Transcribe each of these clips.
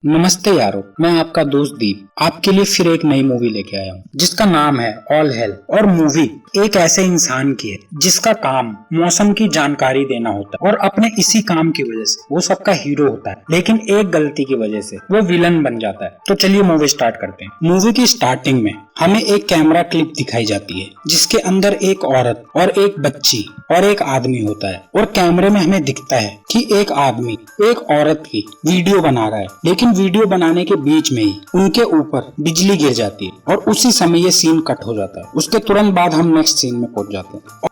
नमस्ते यारों, मैं आपका दोस्त दीप आपके लिए फिर एक नई मूवी लेके आया हूँ जिसका नाम है ऑल हेल। और मूवी एक ऐसे इंसान की है जिसका काम मौसम की जानकारी देना होता है और अपने इसी काम की वजह से वो सबका हीरो होता है, लेकिन एक गलती की वजह से वो विलन बन जाता है। तो चलिए मूवी स्टार्ट करते हैं। मूवी की स्टार्टिंग में हमें एक कैमरा क्लिप दिखाई जाती है जिसके अंदर एक औरत और एक बच्ची और एक आदमी होता है और कैमरे में हमें दिखता है कि एक आदमी एक औरत की वीडियो बना रहा है, लेकिन वीडियो बनाने के बीच में ही उनके ऊपर बिजली गिर जाती है और उसी समय ये सीन कट हो जाता है। उसके तुरंत बाद हम नेक्स्ट सीन में पहुंच जाते हैं।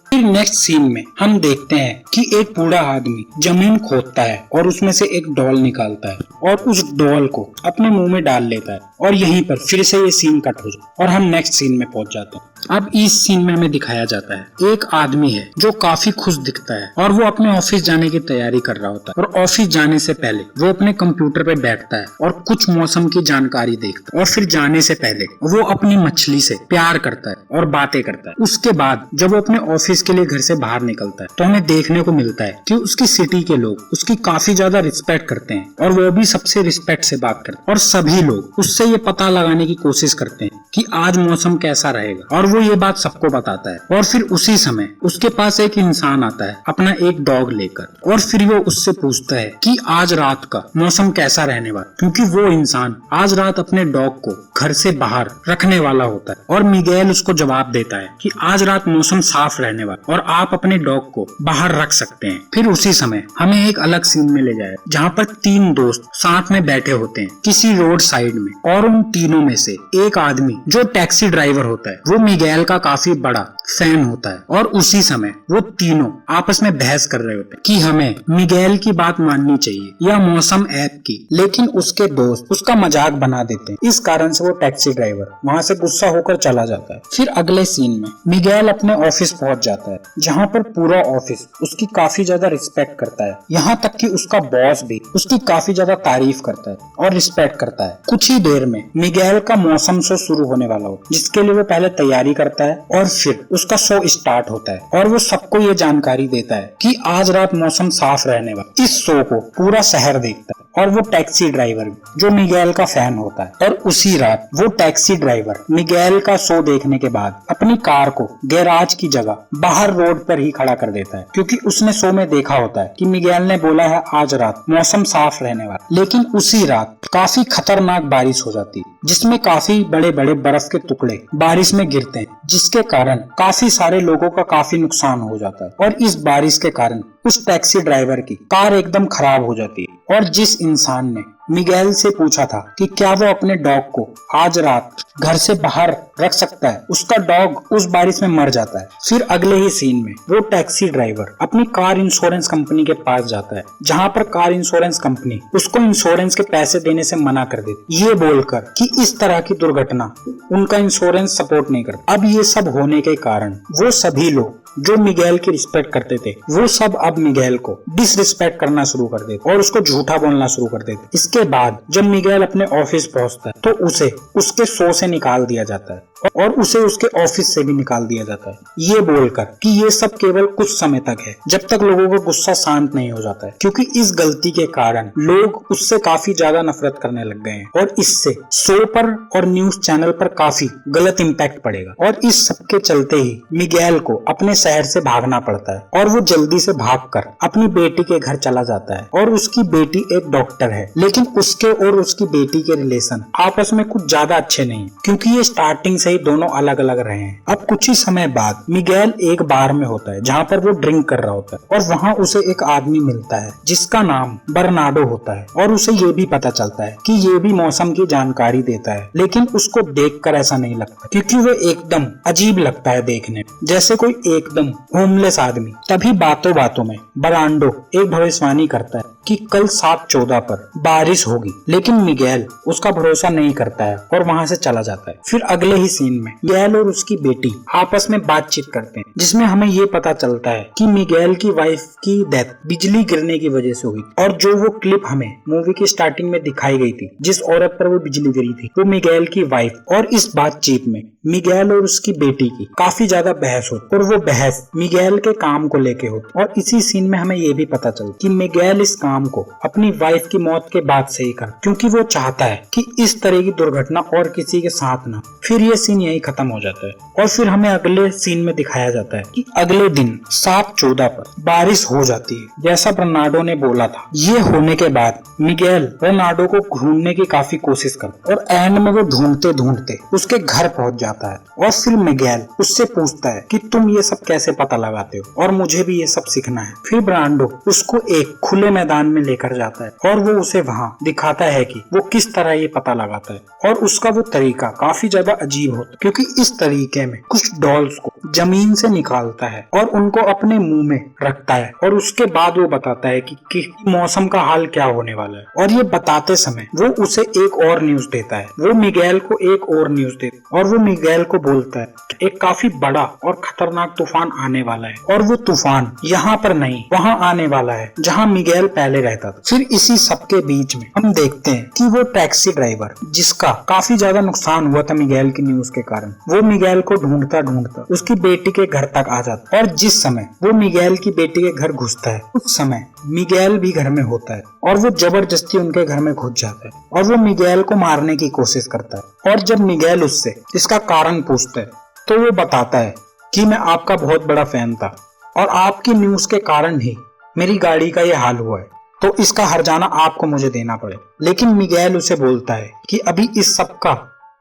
फिर नेक्स्ट सीन में हम देखते हैं कि एक बूढ़ा आदमी जमीन खोदता है और उसमें से एक डॉल निकालता है और उस डॉल को अपने मुंह में डाल लेता है और यहीं पर फिर से ये सीन कट हो जाता है और हम नेक्स्ट सीन में पहुंच जाते हैं। अब इस सीन में हमें दिखाया जाता है एक आदमी है जो काफी खुश दिखता है और वो अपने ऑफिस जाने की तैयारी कर रहा होता है और ऑफिस जाने से पहले वो अपने कंप्यूटर पे बैठता है और कुछ मौसम की जानकारी देखता है और फिर जाने से पहले वो अपनी मछली से प्यार करता है और बातें करता है। उसके बाद जब वो अपने ऑफिस के लिए घर से बाहर निकलता है तो हमें देखने को मिलता है कि उसकी सिटी के लोग उसकी काफी ज्यादा रिस्पेक्ट करते हैं और वो भी सबसे रिस्पेक्ट से बात करते हैं और सभी लोग उससे ये पता लगाने की कोशिश करते हैं कि आज मौसम कैसा रहेगा और वो ये बात सबको बताता है। और फिर उसी समय उसके पास एक इंसान आता है अपना एक डॉग लेकर और फिर वो उससे पूछता है कि आज रात का मौसम कैसा रहने वाला, क्योंकि वो इंसान आज रात अपने डॉग को घर से बाहर रखने वाला होता है। और मिगेल उसको जवाब देता है कि आज रात मौसम साफ रहने वाला और आप अपने डॉग को बाहर रख सकते हैं। फिर उसी समय हमें एक अलग सीन में ले जाए जहाँ पर तीन दोस्त साथ में बैठे होते हैं किसी रोड साइड में और उन तीनों में से एक आदमी जो टैक्सी ड्राइवर होता है वो मिगेल का काफी बड़ा फैन होता है और उसी समय वो तीनों आपस में बहस कर रहे होते हैं कि हमें मिगेल की बात माननी चाहिए या मौसम ऐप की, लेकिन उसके दोस्त उसका मजाक बना देते हैं। इस कारण से वो टैक्सी ड्राइवर वहाँ से गुस्सा होकर चला जाता है। फिर अगले सीन में मिगेल अपने ऑफिस पहुँच जाता है जहाँ पर पूरा ऑफिस उसकी काफी ज्यादा रिस्पेक्ट करता है, यहाँ तक कि उसका बॉस भी उसकी काफी ज्यादा तारीफ करता है और रिस्पेक्ट करता है। कुछ ही देर में मिगेल का मौसम शो शुरू होने वाला हो जिसके लिए वो पहले तैयारी करता है और फिर उसका शो स्टार्ट होता है और वो सबको ये जानकारी देता है कि आज रात मौसम साफ रहने वाला। इस शो को पूरा शहर देखता है और वो टैक्सी ड्राइवर जो मिगेल का फैन होता है और उसी रात वो टैक्सी ड्राइवर मिगेल का शो देखने के बाद अपनी कार को गैराज की जगह बाहर रोड पर ही खड़ा कर देता है, क्योंकि उसने शो में देखा होता है कि मिगेल ने बोला है आज रात मौसम साफ रहने वाला। लेकिन उसी रात काफी खतरनाक बारिश हो जाती है जिसमें काफी बड़े बड़े बर्फ के टुकड़े बारिश में गिरते हैं, जिसके कारण काफी सारे लोगों का काफी नुकसान हो जाता है। और इस बारिश के कारण उस टैक्सी ड्राइवर की कार एकदम खराब हो जाती है और जिस इंसान ने मिगेल से पूछा था कि क्या वो अपने डॉग को आज रात घर से बाहर रख सकता है, उसका डॉग उस बारिश में मर जाता है। फिर अगले ही सीन में वो टैक्सी ड्राइवर अपनी कार इंश्योरेंस कंपनी के पास जाता है जहाँ पर कार इंश्योरेंस कंपनी उसको इंश्योरेंस के पैसे देने से मना कर देती, ये बोलकर कि इस तरह की दुर्घटना उनका इंश्योरेंस सपोर्ट नहीं करता। अब ये सब होने के कारण वो सभी लोग जो मिगेल की रिस्पेक्ट करते थे वो सब अब मिगेल को डिसरिस्पेक्ट करना शुरू कर देते और उसको झूठा बोलना शुरू कर देते। इसके बाद जब मिगेल अपने ऑफिस पहुंचता है तो उसे उसके शो से निकाल दिया जाता है और उसे उसके ऑफिस से भी निकाल दिया जाता है, ये बोलकर कि ये सब केवल कुछ समय तक है जब तक लोगों का गुस्सा शांत नहीं हो जाता है, क्योंकि इस गलती के कारण लोग उससे काफी ज्यादा नफरत करने लग गए हैं और इससे शो पर और न्यूज चैनल पर काफी गलत इम्पैक्ट पड़ेगा। और इस सब के चलते ही मिगेल को अपने शहर से भागना पड़ता है और वो जल्दी से भागकर अपनी बेटी के घर चला जाता है। और उसकी बेटी एक डॉक्टर है, लेकिन उसके और उसकी बेटी के रिलेशन आपस में कुछ ज्यादा अच्छे नहीं, क्योंकि ये स्टार्टिंग से ही दोनों अलग अलग रहे हैं। अब कुछ ही समय बाद मिगेल एक बार में होता है जहाँ पर वो ड्रिंक कर रहा होता है और वहाँ उसे एक आदमी मिलता है जिसका नाम बर्नार्डो होता है और उसे ये भी पता चलता है कि ये भी मौसम की जानकारी देता है, लेकिन उसको देखकर ऐसा नहीं लगता क्योंकि वो एकदम अजीब लगता है देखने में, जैसे कोई एकदम होमलेस आदमी। तभी बातों बातों में बर्नार्डो एक भविष्यवाणी करता है कि कल 7/14 पर बारिश होगी, लेकिन मिगेल उसका भरोसा नहीं करता है और वहाँ से चला जाता है। फिर अगले ही सीन में मिगेल और उसकी बेटी आपस में बातचीत करते हैं जिसमें हमें ये पता चलता है कि मिगेल की वाइफ की डेथ बिजली गिरने की वजह से हुई और जो वो क्लिप हमें मूवी की स्टार्टिंग में दिखाई गई थी जिस औरत पर वो बिजली गिरी थी वो मिगेल की वाइफ। और इस बातचीत में मिगेल और उसकी बेटी की काफी ज्यादा बहस होती और वो बहस मिगेल के काम को लेके होती और इसी सीन में हमें ये भी पता चलता कि मिगेल इस काम काम को अपनी वाइफ की मौत के बाद से ही कर, क्योंकि वो चाहता है कि इस तरह की दुर्घटना और किसी के साथ ना। फिर ये सीन यही खत्म हो जाता है और फिर हमें अगले सीन में दिखाया जाता है कि अगले दिन 7/14 पर बारिश हो जाती है, जैसा बर्नार्डो ने बोला था। ये होने के बाद मिगेल बर्नार्डो को ढूंढने की काफी कोशिश करता है और एंड में वो ढूंढते ढूंढते उसके घर पहुंच जाता है और फिर मिगेल उससे पूछता है कि तुम ये सब कैसे पता लगाते हो और मुझे भी ये सब सीखना है। फिर बर्नार्डो उसको एक खुले मैदान में लेकर जाता है और वो उसे वहाँ दिखाता है कि वो किस तरह ये पता लगाता है और उसका वो तरीका काफी ज्यादा अजीब होता है, क्योंकि इस तरीके में कुछ डॉल्स को जमीन से निकालता है और उनको अपने मुंह में रखता है और उसके बाद वो बताता है कि मौसम का हाल क्या होने वाला है। और ये बताते समय वो उसे एक और न्यूज देता है, वो मिगेल को एक और न्यूज देता है और वो मिगेल को बोलता है एक काफी बड़ा और खतरनाक तूफान आने वाला है और वो तूफान यहाँ पर नहीं वहाँ आने वाला है जहाँ मिगेल पहले रहता था। फिर इसी सबके बीच में हम देखते हैं कि वो टैक्सी ड्राइवर जिसका काफी ज्यादा नुकसान हुआ था मिगेल की न्यूज के कारण, वो मिगेल को ढूंढता ढूंढता उसकी बेटी के घर तक आ जाता है और जिस समय वो मिगेल की बेटी के घर घुसता है उस समय मिगेल भी घर में होता है और वो जबरदस्ती उनके घर में घुस जाता है और वो मिगेल को मारने की कोशिश करता है। और जब मिगेल उससे इसका कारण पूछता है तो वो बताता है कि मैं आपका बहुत बड़ा फैन था और आपकी न्यूज के कारण ही मेरी गाड़ी का ये हाल हुआ है, तो इसका हर्जाना आपको मुझे देना पड़े। लेकिन मिगेल उसे बोलता है कि अभी इस सब का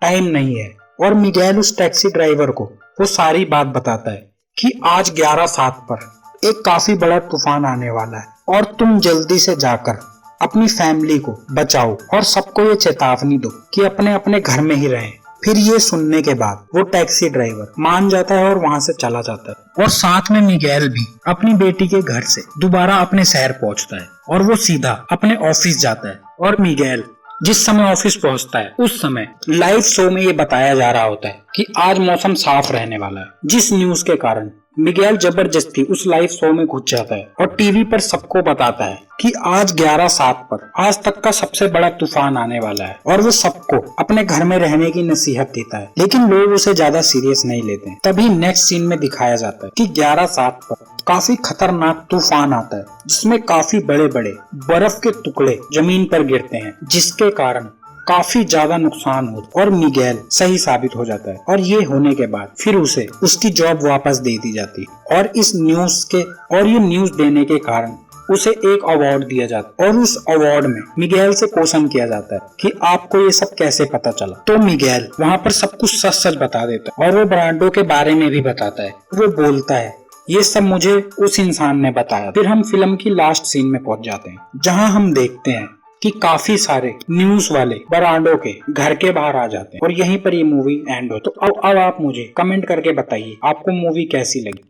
टाइम नहीं है और मिगेल उस टैक्सी ड्राइवर को वो सारी बात बताता है कि आज 11/7 पर एक काफी बड़ा तूफान आने वाला है और तुम जल्दी से जाकर अपनी फैमिली को बचाओ और सबको ये चेतावनी दो कि अपने अपने घर में ही रहें। फिर ये सुनने के बाद वो टैक्सी ड्राइवर मान जाता है और वहाँ से चला जाता है और साथ में मिगेल भी अपनी बेटी के घर से दोबारा अपने शहर पहुँचता है और वो सीधा अपने ऑफिस जाता है। और मिगेल जिस समय ऑफिस पहुंचता है उस समय लाइव शो में ये बताया जा रहा होता है कि आज मौसम साफ रहने वाला है, जिस न्यूज के कारण मिगेल जबरदस्ती उस लाइव शो में घुस जाता है और टीवी पर सबको बताता है कि आज 11/7 पर आज तक का सबसे बड़ा तूफान आने वाला है और वो सबको अपने घर में रहने की नसीहत देता है। लेकिन लोग उसे ज्यादा सीरियस नहीं लेते। तभी नेक्स्ट सीन में दिखाया जाता है कि 11/7 पर काफी खतरनाक तूफान आता है जिसमें काफी बड़े बड़े बर्फ के टुकड़े जमीन पर गिरते हैं, जिसके कारण काफी ज्यादा नुकसान होता और मिगेल सही साबित हो जाता है। और ये होने के बाद फिर उसे उसकी जॉब वापस दे दी जाती है और इस न्यूज के और ये न्यूज देने के कारण उसे एक अवार्ड दिया जाता है और उस अवार्ड में मिगेल से क्वेश्चन किया जाता है कि आपको ये सब कैसे पता चला। तो मिगेल वहाँ पर सब कुछ सच सच बता देता है और वो बर्नार्डो के बारे में भी बताता है। वो बोलता है ये सब मुझे उस इंसान ने बताया। फिर हम फिल्म की लास्ट सीन में पहुंच जाते हैं जहां हम देखते हैं कि काफी सारे न्यूज वाले बर्नार्डो के घर के बाहर आ जाते हैं और यहीं पर ये मूवी एंड हो। तो अब आप मुझे कमेंट करके बताइए आपको मूवी कैसी लगी।